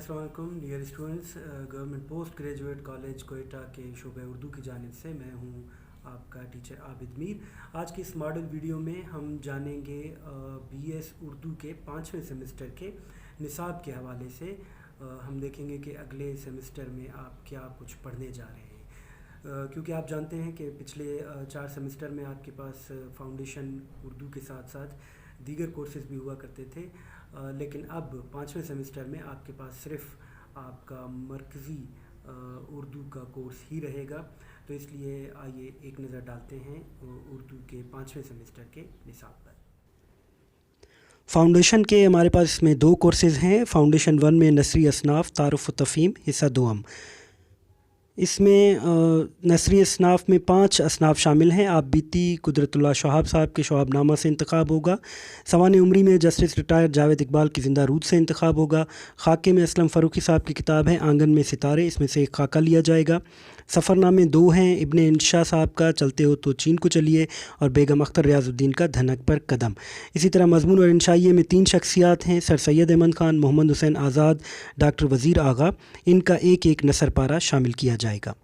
अस्सलाम वालेकुम dear students. Government post graduate college Quetta के शोबे उर्दू की जानिब से मैं हूं आपका टीचर आबिद मीर। आज की इस मॉडल वीडियो में हम जानेंगे बीएस उर्दू के 5वें सेमेस्टर के निसाब के हवाले से। हम देखेंगे कि अगले सेमेस्टर में आप क्या कुछ पढ़ने जा रहे हैं, क्योंकि आप जानते हैं कि पिछले 4 सेमेस्टर में आपके पास फाउंडेशन उर्दू के साथ साथ दीगर कोर्सेज़ भी हुआ करते थे, लेकिन अब 5वें सेमेस्टर में आपके पास सिर्फ आपका मरकज़ी उर्दू का कोर्स ही रहेगा। तो इसलिए आइए एक नज़र डालते हैं उर्दू के 5वें सेमेस्टर के निसाब पर। फाउंडेशन के हमारे पास इसमें 2 कोर्सेज़ हैं। फाउंडेशन 1 में नसरी असनाफ़ तारुफ़ व तफ़हीम हिस्सा दुआम। इसमें नसरी असनाफ़ में 5 असनाफ़ शामिल हैं। आप बीती कुदरतुल्लाह शहाब साहब के शवाबनामा से इंतखाब होगा। सवाने उमरी में जस्टिस रिटायर्ड जावेद इकबाल की ज़िंदा रूद से इंतखाब होगा। खाके में असलम फ़ारूकी साहब की किताब है आंगन में सितारे, इसमें से एक खाका लिया जाएगा। सफ़रनामे 2 हैं, इब्ने इंशा साहब का चलते हो तो चीन को चलिए और बेगम अख्तर रियाज़ुद्दीन का धनक पर कदम। इसी तरह मज़मून और इंशाइये में 3 शख्सियात हैं, सर सैयद अहमद ख़ान, मोहम्मद हुसैन आज़ाद, डॉक्टर वज़ीर आगा। इनका एक एक नसर पारा शामिल किया जाएगा।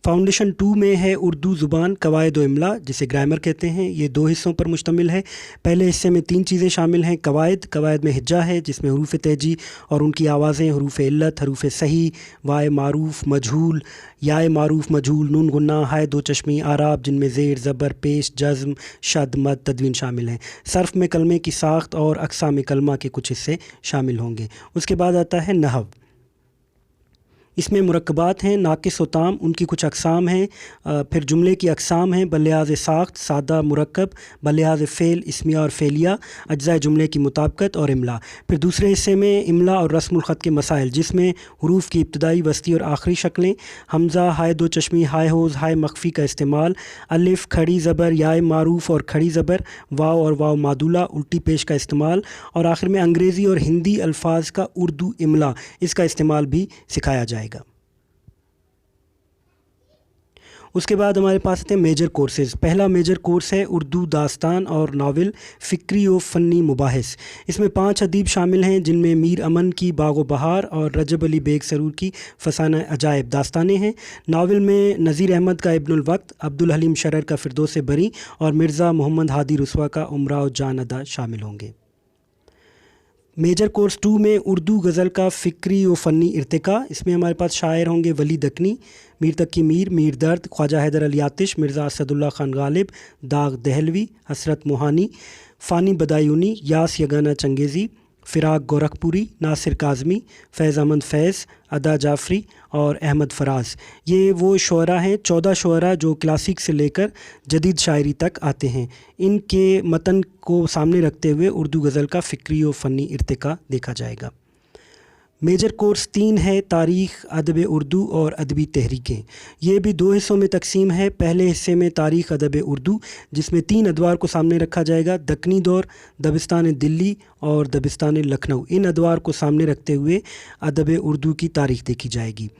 फाउंडेशन 2 में है उर्दू ज़ुबान कवायद व इमला, जिसे ग्रामर कहते हैं। ये 2 हिस्सों पर मुश्तमिल है। पहले हिस्से में 3 चीज़ें शामिल हैं। कवायद में हिज्जा है, जिसमें हरूफ तेजी और उनकी आवाज़ें हरूफ इल्लत, हरूफ सही, वाय मारूफ मजहूल, याय मारूफ मजहूल, नून गुन्ना, हाय दो चश्मी, आराब जिनमें ज़ेर ज़बर पेश जज़्म शद मद तदवीन शामिल हैं। सर्फ में कलमे की साख्त और अक़साम कलमा के कुछ हिस्से शामिल होंगे। उसके बाद आता है नहव। इसमें मुरक्कबात हैं, नाक़िस व ताम, उनकी कुछ अक़साम हैं। फिर जुमले की अक़साम हैं, बलिहाज़ साख्त, सादा, मुरक्कब, बलिहाज़ फ़ेल, इस्मिया और फ़ेलिया, अज्ज़ाए जुमले की मुताबिकत और इमला। फिर दूसरे हिस्से में इमला और रस्मुल ख़त के मसाइल, जिसमें हुरूफ की इब्तदाई, वस्ती और आखिरी शक्लें, हमज़ा, हाय दो चश्मी, हाय होज़, हाय मख्फ़ी का इस्तेमाल, अलिफ़, खड़ी ज़बर, याय मारूफ और खड़ी ज़बर, वाव और वाव मादुला, उल्टी पेश का इस्तेमाल, और आखिर में अंग्रेज़ी और हिंदी अल्फाज का उर्दू इमला, इसका इस्तेमाल भी सिखाया जाएगा। उसके बाद हमारे पास आते हैं मेजर कोर्सेज़। पहला मेजर कोर्स है उर्दू दास्तान और नावल फ़िक्री व फ़नी मुबाहिस। इसमें 5 अदीब शामिल हैं, जिनमें मीर अमन की बाग़ व बहार और रजब अली बेग सरूर की फ़साना अजायब दास्तानें हैं। नावल में नज़ीर अहमद का इब्नुल वक्त, अब्दुल हलीम शरर का फ़िरदौस बरी और मिर्ज़ा मोहम्मद हादी रुस्वा का उमराव जान अदा शामिल होंगे। मेजर कोर्स 2 में उर्दू गज़ल का फ़िक्री व फ़नी इर्तिका। इसमें हमारे पास शायर होंगे वली दकनी, मीर तकी मीर, मीर दर्द, ख्वाजा हैदर अली आतिश, मिर्ज़ा असदुल्ला ख़ान गालिब, दाग दहलवी, हसरत मोहानी, फ़ानी बदायूनी, यास यगाना चंगेज़ी, फ़िराक गोरखपुरी, नासिर काज़मी, फ़ैज़ अहमद फ़ैज़, अदा जाफ़री और अहमद फ़राज़। ये वो शुअरा हैं, 14 शुअरा जो क्लासिक से लेकर जदीद शायरी तक आते हैं। इनके मतन को सामने रखते हुए उर्दू गज़ल का फ़िक्री व फ़नी इर्तिका देखा जाएगा। मेजर कोर्स 3 है तारीख़, अदब उर्दू और अदबी तहरीकें। ये भी 2 हिस्सों में तकसीम है। पहले हिस्से में तारीख़ अदब उर्दू, जिसमें 3 अदवार को सामने रखा जाएगा, दक्कनी दौर, दबिस्तान दिल्ली और दबिस्तान लखनऊ। इन अदवार को सामने रखते हुए अदब उर्दू की तारीख़ देखी जाएगी।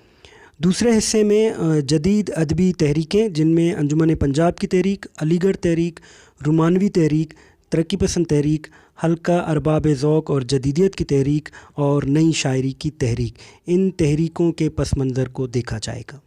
दूसरे हिस्से में जदीद अदबी तहरीकें, जिनमें अंजुमन पंजाब की तहरीक, अलीगढ़ तहरीक, रुमानवी तहरीक, तरक्की पसंद तहरीक, हल्का अरबाब ज़ौक़ और जदीदियत की तहरीक और नई शायरी की तहरीक, इन तहरीकों के पस मंज़र को देखा जाएगा।